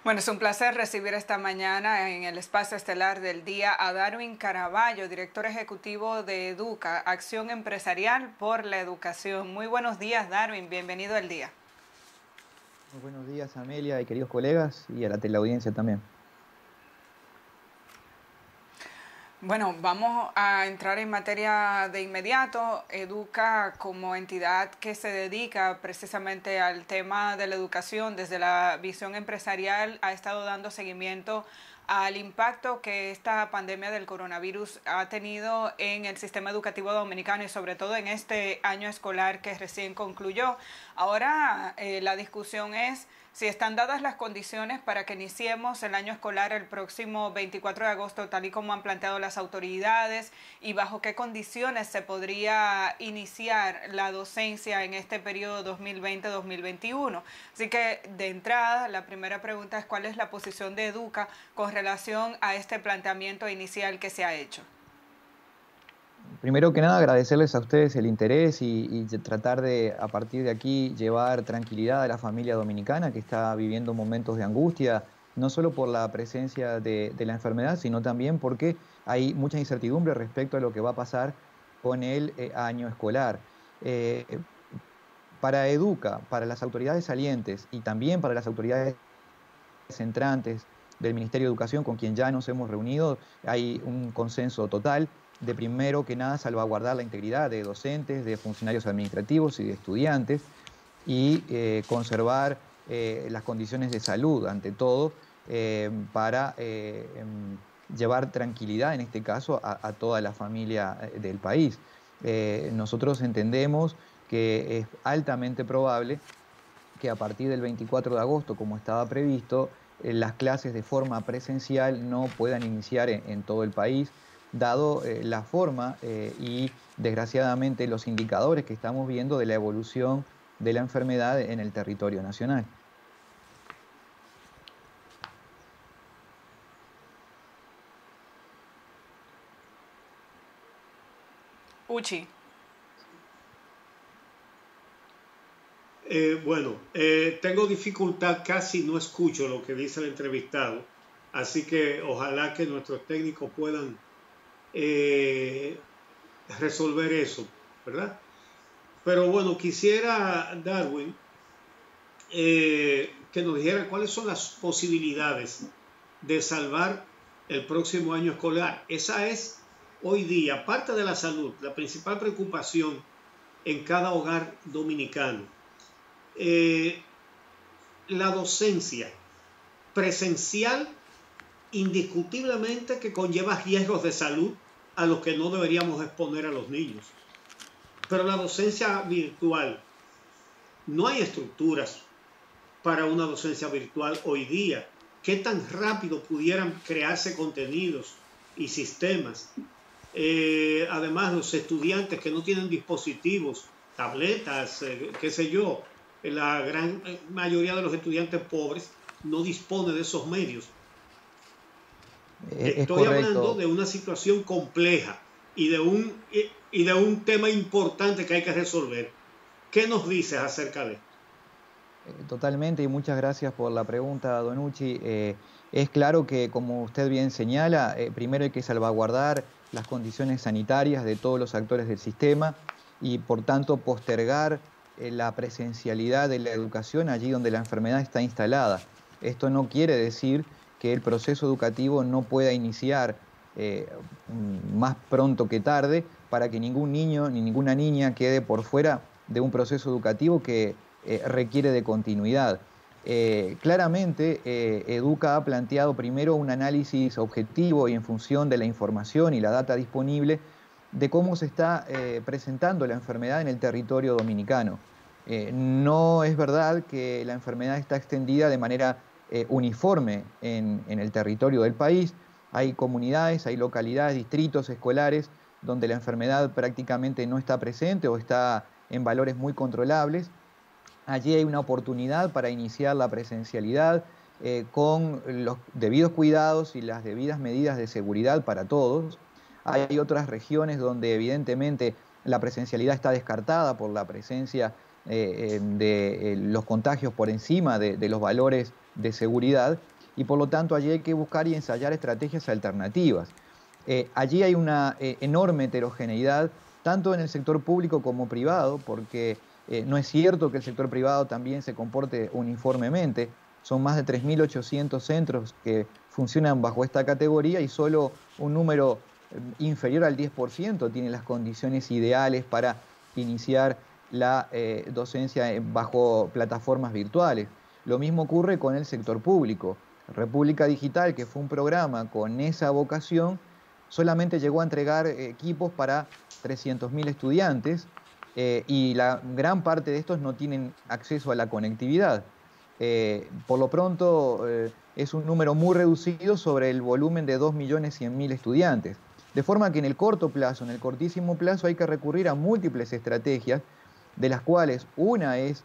Bueno, es un placer recibir esta mañana en el espacio estelar del día a Darwin Caraballo, director ejecutivo de Educa, Acción Empresarial por la Educación. Muy buenos días, Darwin, bienvenido al día. Muy buenos días, Amelia y queridos colegas, y a la teleaudiencia también. Bueno, vamos a entrar en materia de inmediato. Educa, como entidad que se dedica precisamente al tema de la educación desde la visión empresarial, ha estado dando seguimiento al impacto que esta pandemia del coronavirus ha tenido en el sistema educativo dominicano y sobre todo en este año escolar que recién concluyó. Ahora la discusión es si están dadas las condiciones para que iniciemos el año escolar el próximo 24 de agosto, tal y como han planteado las autoridades, y bajo qué condiciones se podría iniciar la docencia en este periodo 2020-2021. Así que, de entrada, la primera pregunta es ¿cuál es la posición de Educa con relación a este planteamiento inicial que se ha hecho? Primero que nada, agradecerles a ustedes el interés y tratar de, a partir de aquí, llevar tranquilidad a la familia dominicana que está viviendo momentos de angustia, no solo por la presencia de la enfermedad, sino también porque hay mucha incertidumbre respecto a lo que va a pasar con el año escolar. Eh, para Educa, para las autoridades salientes y también para las autoridades entrantes del Ministerio de Educación, con quien ya nos hemos reunido, hay un consenso total de, primero que nada, salvaguardar la integridad de docentes, de funcionarios administrativos y de estudiantes, y conservar las condiciones de salud, ante todo, para llevar tranquilidad, en este caso, a toda la familia del país. Nosotros entendemos que es altamente probable que a partir del 24 de agosto, como estaba previsto, las clases de forma presencial no puedan iniciar en todo el país, dado la forma y desgraciadamente los indicadores que estamos viendo de la evolución de la enfermedad en el territorio nacional. Uchi. Tengo dificultad, casi no escucho lo que dice el entrevistado, así que ojalá que nuestros técnicos puedan eh, resolver eso, ¿verdad? Pero bueno, quisiera, Darwin, que nos dijera cuáles son las posibilidades de salvar el próximo año escolar. Esa es hoy día, aparte de la salud, la principal preocupación en cada hogar dominicano. Eh, la docencia presencial indiscutiblemente que conlleva riesgos de salud a los que no deberíamos exponer a los niños. Pero la docencia virtual, no hay estructuras para una docencia virtual hoy día. ¿Qué tan rápido pudieran crearse contenidos y sistemas? Además, los estudiantes que no tienen dispositivos, tabletas, qué sé yo, la gran mayoría de los estudiantes pobres no dispone de esos medios. Es Estoy hablando correcto. de una situación compleja y de un tema importante que hay que resolver. ¿Qué nos dices acerca de esto? Totalmente, y muchas gracias por la pregunta, Don Uchi. Es claro que, como usted bien señala, primero hay que salvaguardar las condiciones sanitarias de todos los actores del sistema y, por tanto, postergar la presencialidad de la educación allí donde la enfermedad está instalada. Esto no quiere decir que el proceso educativo no pueda iniciar más pronto que tarde para que ningún niño ni ninguna niña quede por fuera de un proceso educativo que requiere de continuidad. Claramente, Educa ha planteado primero un análisis objetivo y en función de la información y la data disponible de cómo se está presentando la enfermedad en el territorio dominicano. No es verdad que la enfermedad está extendida de manera uniforme en el territorio del país. Hay comunidades, hay localidades, distritos escolares donde la enfermedad prácticamente no está presente o está en valores muy controlables. Allí hay una oportunidad para iniciar la presencialidad con los debidos cuidados y las debidas medidas de seguridad para todos. Hay otras regiones donde evidentemente la presencialidad está descartada por la presencia de los contagios por encima de los valores de seguridad. y por lo tanto allí hay que buscar y ensayar estrategias alternativas. Allí hay una enorme heterogeneidad, tanto en el sector público como privado, porque no es cierto que el sector privado también se comporte uniformemente. Son más de 3.800 centros que funcionan bajo esta categoría y solo un número inferior al 10% tiene las condiciones ideales para iniciar la docencia bajo plataformas virtuales. Lo mismo ocurre con el sector público. República Digital, que fue un programa con esa vocación, solamente llegó a entregar equipos para 300.000 estudiantes y la gran parte de estos no tienen acceso a la conectividad. Por lo pronto es un número muy reducido sobre el volumen de 2.100.000 estudiantes. De forma que en el corto plazo, en el cortísimo plazo, hay que recurrir a múltiples estrategias, de las cuales una es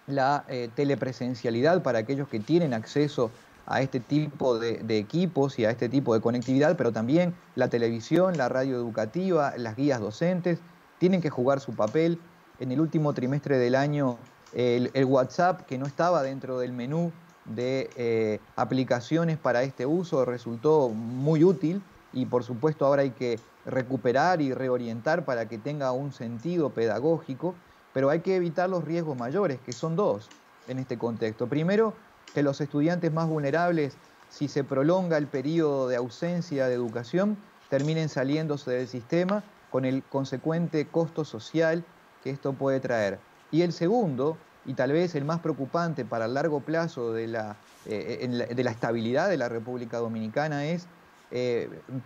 la telepresencialidad para aquellos que tienen acceso a este tipo de equipos y a este tipo de conectividad, pero también la televisión, la radio educativa, las guías docentes, tienen que jugar su papel. En el último trimestre del año, el WhatsApp, que no estaba dentro del menú de aplicaciones para este uso, resultó muy útil y por supuesto ahora hay que recuperar y reorientar para que tenga un sentido pedagógico, pero hay que evitar los riesgos mayores, que son dos en este contexto. Primero, que los estudiantes más vulnerables, si se prolonga el periodo de ausencia de educación, terminen saliéndose del sistema con el consecuente costo social que esto puede traer. Y el segundo, y tal vez el más preocupante para el largo plazo de la estabilidad de la República Dominicana, es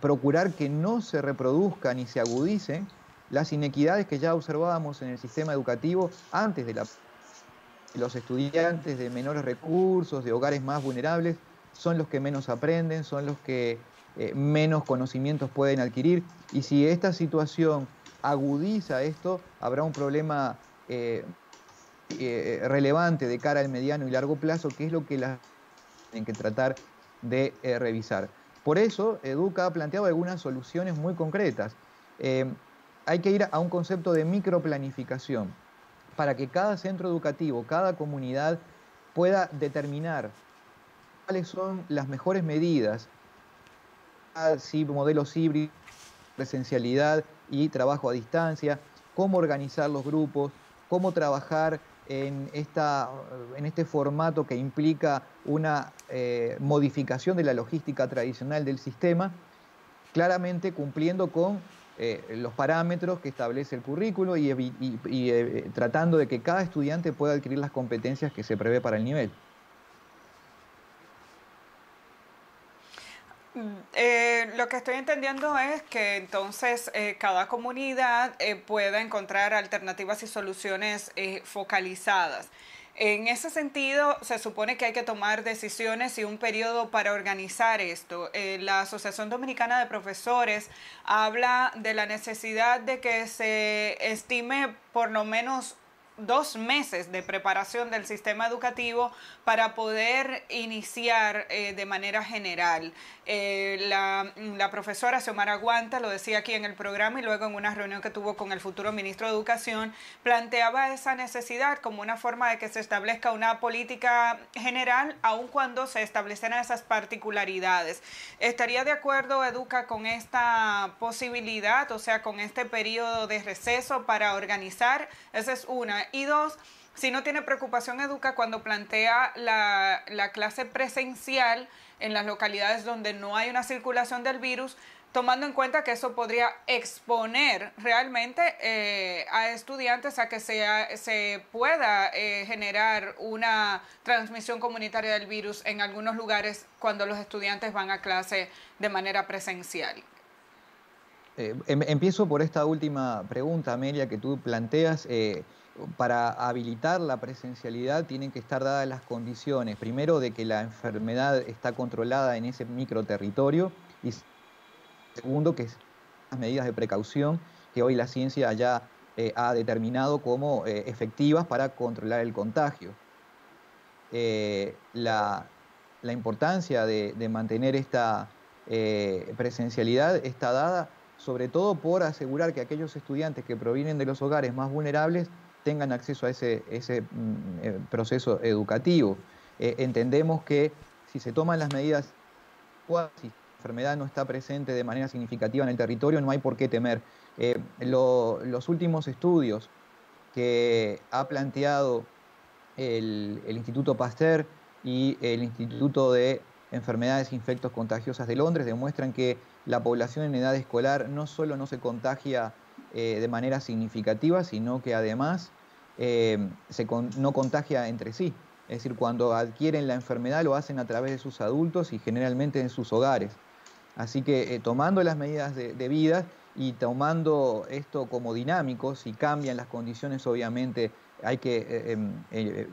procurar que no se reproduzcan ni se agudicen las inequidades que ya observábamos en el sistema educativo antes de los estudiantes de menores recursos, de hogares más vulnerables, son los que menos aprenden, son los que menos conocimientos pueden adquirir. Y si esta situación agudiza esto, habrá un problema relevante de cara al mediano y largo plazo, que es lo que tienen que tratar de revisar. Por eso, Educa ha planteado algunas soluciones muy concretas. Hay que ir a un concepto de microplanificación para que cada centro educativo, cada comunidad pueda determinar cuáles son las mejores medidas, si modelos híbridos, presencialidad y trabajo a distancia, cómo organizar los grupos, cómo trabajar en este formato que implica una modificación de la logística tradicional del sistema, claramente cumpliendo con los parámetros que establece el currículo y tratando de que cada estudiante pueda adquirir las competencias que se prevé para el nivel. Lo que estoy entendiendo es que entonces cada comunidad pueda encontrar alternativas y soluciones focalizadas. En ese sentido, se supone que hay que tomar decisiones y un periodo para organizar esto. La Asociación Dominicana de Profesores habla de la necesidad de que se estime por lo menos 2 meses de preparación del sistema educativo para poder iniciar de manera general. La profesora Xiomara Guanta lo decía aquí en el programa y luego en una reunión que tuvo con el futuro ministro de Educación, planteaba esa necesidad como una forma de que se establezca una política general, aun cuando se establecieran esas particularidades. ¿Estaría de acuerdo, Educa, con esta posibilidad, o sea, con este periodo de receso para organizar? Esa es una. Y dos, si no tiene preocupación, Educa, cuando plantea la clase presencial en las localidades donde no hay una circulación del virus, tomando en cuenta que eso podría exponer realmente a estudiantes a que se pueda generar una transmisión comunitaria del virus en algunos lugares cuando los estudiantes van a clase de manera presencial. Empiezo por esta última pregunta, Amelia, que tú planteas. Para habilitar la presencialidad tienen que estar dadas las condiciones, primero de que la enfermedad está controlada en ese microterritorio y segundo que las medidas de precaución que hoy la ciencia ya ha determinado como efectivas para controlar el contagio. La importancia de mantener esta presencialidad está dada sobre todo por asegurar que aquellos estudiantes que provienen de los hogares más vulnerables tengan acceso a ese proceso educativo. Entendemos que si se toman las medidas, si la enfermedad no está presente de manera significativa en el territorio, no hay por qué temer. Los últimos estudios que ha planteado el Instituto Pasteur y el Instituto de Enfermedades e Infectos Contagiosas de Londres demuestran que la población en edad escolar no solo no se contagia de manera significativa, sino que además no contagia entre sí. Es decir, cuando adquieren la enfermedad lo hacen a través de sus adultos y generalmente en sus hogares. Así que tomando las medidas debidas y tomando esto como dinámico, si cambian las condiciones, obviamente hay que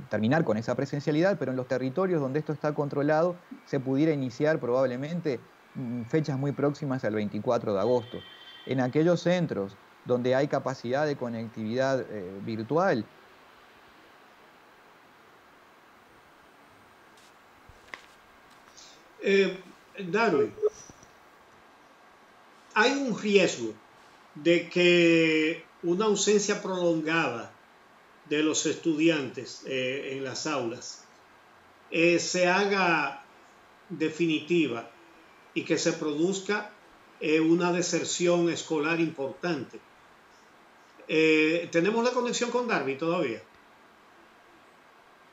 terminar con esa presencialidad, pero en los territorios donde esto está controlado se pudiera iniciar probablemente fechas muy próximas al 24 de agosto. En aquellos centros donde hay capacidad de conectividad virtual, Darwin, hay un riesgo de que una ausencia prolongada de los estudiantes en las aulas se haga definitiva y que se produzca una deserción escolar importante. ¿Tenemos la conexión con Darwin todavía?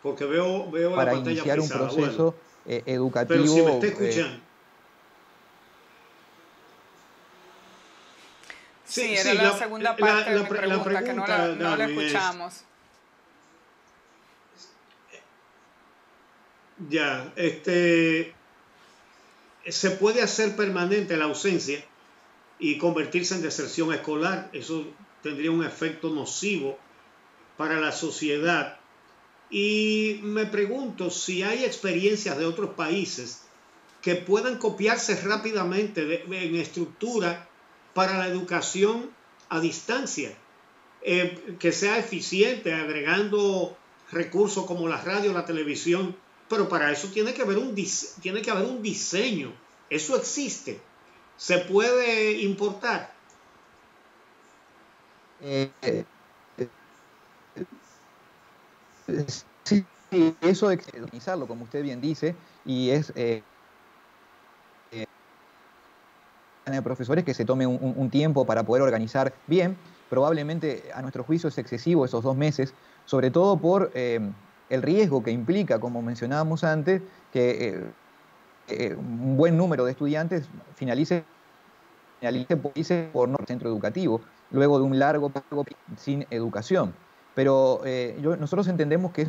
Porque veo para la pantalla iniciar pisada. un proceso educativo. Pero si me está escuchando. Sí, era la segunda parte de mi pregunta, que no la escuchamos. Ya, se puede hacer permanente la ausencia y convertirse en deserción escolar. Eso tendría un efecto nocivo para la sociedad. Y me pregunto si hay experiencias de otros países que puedan copiarse rápidamente en estructura para la educación a distancia, que sea eficiente, agregando recursos como la radio, la televisión, pero para eso tiene que haber un diseño. Eso existe. ¿Se puede importar? Sí, eso hay que organizarlo, como usted bien dice, y es profesores que se tome un tiempo para poder organizar bien. Probablemente a nuestro juicio es excesivo esos 2 meses, sobre todo por el riesgo que implica, como mencionábamos antes, que un buen número de estudiantes finalice por no centro educativo, luego de un largo periodo sin educación. Pero nosotros entendemos que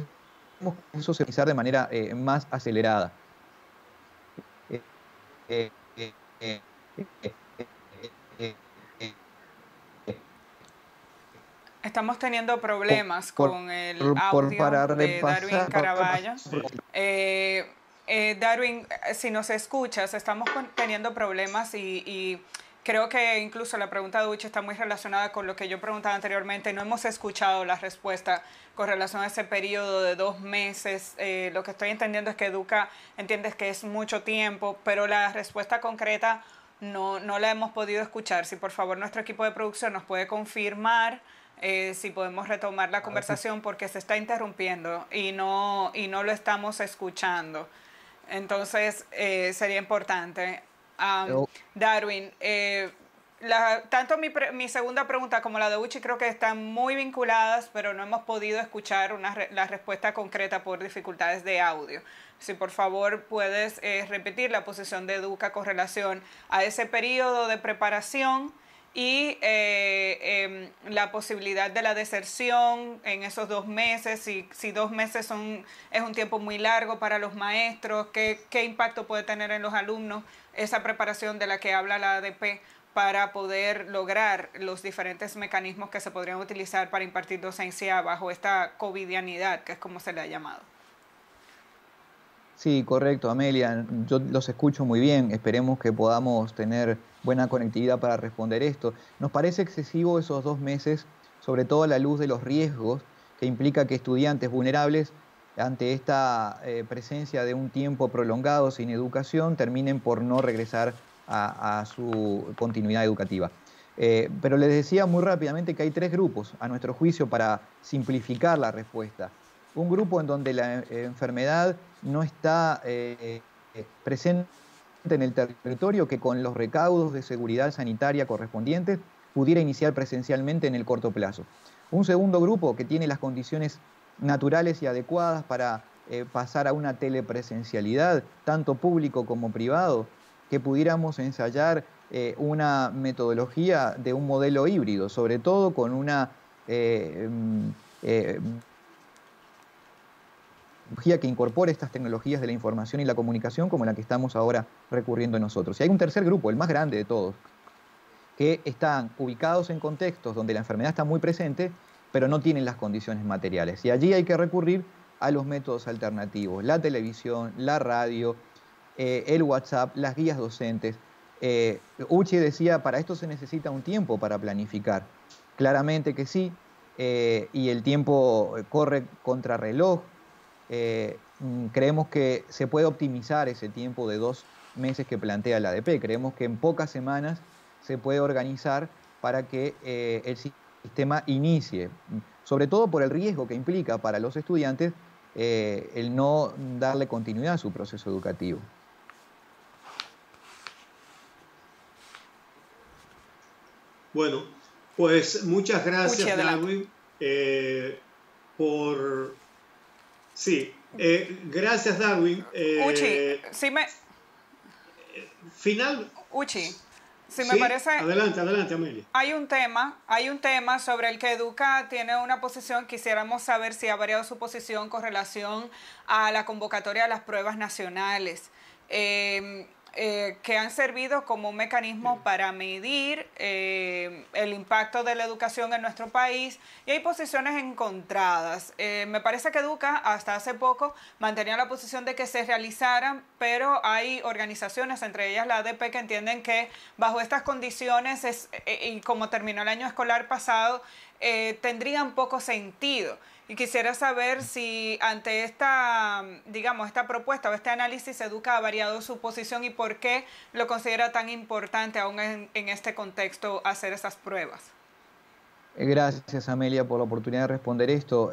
eso se realizar de manera más acelerada. Estamos teniendo problemas con el audio de Darwin Caraballo. Darwin, si nos escuchas, estamos teniendo problemas y creo que incluso la pregunta de Uchi está muy relacionada con lo que yo preguntaba anteriormente. No hemos escuchado la respuesta con relación a ese periodo de 2 meses. Lo que estoy entendiendo es que Educa entiende que es mucho tiempo, pero la respuesta concreta no la hemos podido escuchar. Si por favor nuestro equipo de producción nos puede confirmar si podemos retomar la conversación, porque se está interrumpiendo y no lo estamos escuchando. Entonces sería importante. Darwin, tanto mi segunda pregunta como la de Uchi creo que están muy vinculadas, pero no hemos podido escuchar la respuesta concreta por dificultades de audio. Si por favor puedes repetir la posición de Educa con relación a ese periodo de preparación y la posibilidad de la deserción en esos 2 meses, si 2 meses es un tiempo muy largo para los maestros, ¿qué impacto puede tener en los alumnos esa preparación de la que habla la ADP para poder lograr los diferentes mecanismos que se podrían utilizar para impartir docencia bajo esta covidianidad, que es como se le ha llamado? Sí, correcto, Amelia. Yo los escucho muy bien. Esperemos que podamos tener buena conectividad para responder esto. Nos parece excesivo esos 2 meses, sobre todo a la luz de los riesgos que implica que estudiantes vulnerables, ante esta presencia de un tiempo prolongado sin educación, terminen por no regresar a su continuidad educativa. Pero les decía muy rápidamente que hay 3 grupos, a nuestro juicio, para simplificar la respuesta. Un grupo en donde la enfermedad no está presente en el territorio que con los recaudos de seguridad sanitaria correspondientes pudiera iniciar presencialmente en el corto plazo. Un segundo grupo que tiene las condiciones naturales y adecuadas para pasar a una telepresencialidad, tanto público como privado, que pudiéramos ensayar una metodología de un modelo híbrido, sobre todo con una que incorpore estas tecnologías de la información y la comunicación como la que estamos ahora recurriendo nosotros. Y hay un tercer grupo, el más grande de todos, que están ubicados en contextos donde la enfermedad está muy presente, pero no tienen las condiciones materiales. Y allí hay que recurrir a los métodos alternativos, la televisión, la radio, el WhatsApp, las guías docentes. Uchi decía, para esto se necesita un tiempo para planificar. Claramente que sí, y el tiempo corre contrarreloj. Creemos que se puede optimizar ese tiempo de 2 meses que plantea la ADP. Creemos que en pocas semanas se puede organizar para que el sistema inicie, sobre todo por el riesgo que implica para los estudiantes el no darle continuidad a su proceso educativo. Bueno, pues muchas gracias, Darwin, por... Sí, gracias, Darwin. Uchi, sí me... Final... Uchi, si sí, me parece... Adelante, Amelia. Hay un tema sobre el que Educa tiene una posición. Quisiéramos saber si ha variado su posición con relación a la convocatoria de las pruebas nacionales. Que han servido como un mecanismo para medir el impacto de la educación en nuestro país, y hay posiciones encontradas. Me parece que Educa hasta hace poco mantenía la posición de que se realizaran, pero hay organizaciones, entre ellas la ADP, que entienden que bajo estas condiciones y como terminó el año escolar pasado, tendrían poco sentido. Y quisiera saber si ante esta, digamos, esta propuesta o este análisis, Educa ha variado su posición y por qué lo considera tan importante aún en este contexto hacer esas pruebas. Gracias, Amelia, por la oportunidad de responder esto.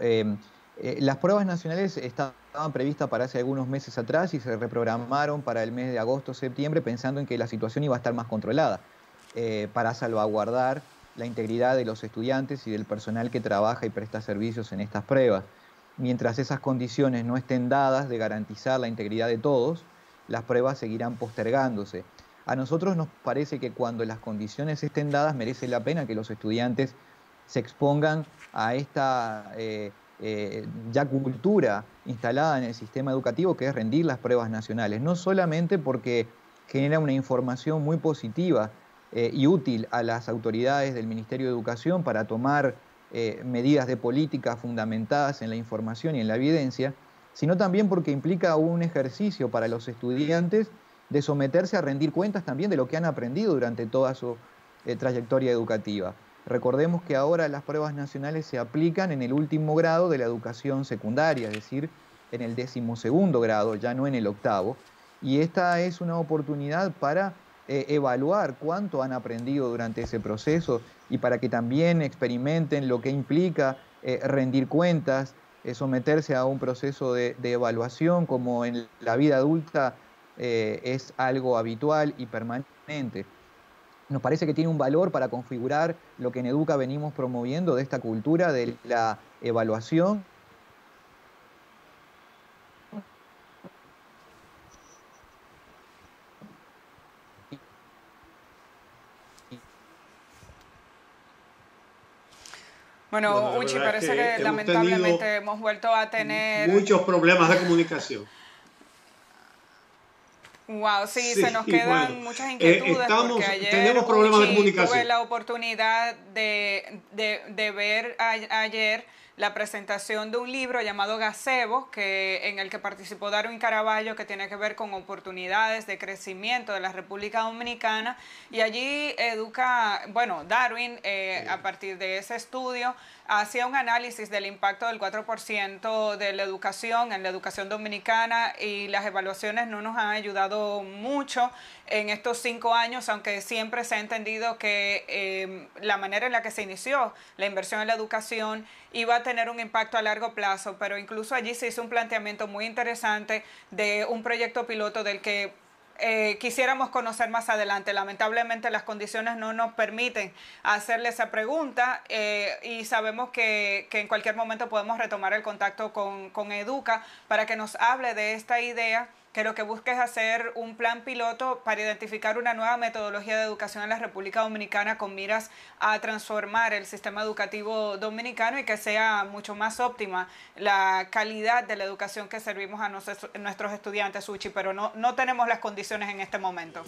Las pruebas nacionales estaban previstas para hace algunos meses atrás y se reprogramaron para el mes de agosto, septiembre, pensando en que la situación iba a estar más controlada, para salvaguardar la integridad de los estudiantes y del personal que trabaja y presta servicios en estas pruebas. Mientras esas condiciones no estén dadas de garantizar la integridad de todos, las pruebas seguirán postergándose. A nosotros nos parece que cuando las condiciones estén dadas merece la pena que los estudiantes se expongan a esta ya cultura instalada en el sistema educativo, que es rendir las pruebas nacionales, no solamente porque genera una información muy positiva y útil a las autoridades del Ministerio de Educación para tomar medidas de política fundamentadas en la información y en la evidencia, sino también porque implica un ejercicio para los estudiantes de someterse a rendir cuentas también de lo que han aprendido durante toda su trayectoria educativa. Recordemos que ahora las pruebas nacionales se aplican en el último grado de la educación secundaria, es decir, en el 12º grado, ya no en el 8º, y esta es una oportunidad para evaluar cuánto han aprendido durante ese proceso y para que también experimenten lo que implica rendir cuentas, someterse a un proceso de evaluación como en la vida adulta es algo habitual y permanente. Nos parece que tiene un valor para configurar lo que en Educa venimos promoviendo de esta cultura de la evaluación. Bueno, Uchi, parece que lamentablemente hemos vuelto a tener muchos problemas de comunicación. Wow, sí, se nos quedan muchas inquietudes porque ayer tenemos problemas de comunicación. Tuve la oportunidad de ver ayer la presentación de un libro llamado Gazebo, en el que participó Darwin Caraballo, que tiene que ver con oportunidades de crecimiento de la República Dominicana, y allí Darwin, a partir de ese estudio, hacía un análisis del impacto del 4% de la educación en la educación dominicana, y las evaluaciones no nos han ayudado mucho en estos 5 años, aunque siempre se ha entendido que la manera en la que se inició la inversión en la educación iba a tener un impacto a largo plazo, pero incluso allí se hizo un planteamiento muy interesante de un proyecto piloto del que quisiéramos conocer más adelante. Lamentablemente las condiciones no nos permiten hacerle esa pregunta y sabemos que en cualquier momento podemos retomar el contacto con Educa para que nos hable de esta idea, que lo que busca es hacer un plan piloto para identificar una nueva metodología de educación en la República Dominicana con miras a transformar el sistema educativo dominicano y que sea mucho más óptima la calidad de la educación que servimos a nuestros estudiantes, Suchi, pero no tenemos las condiciones en este momento.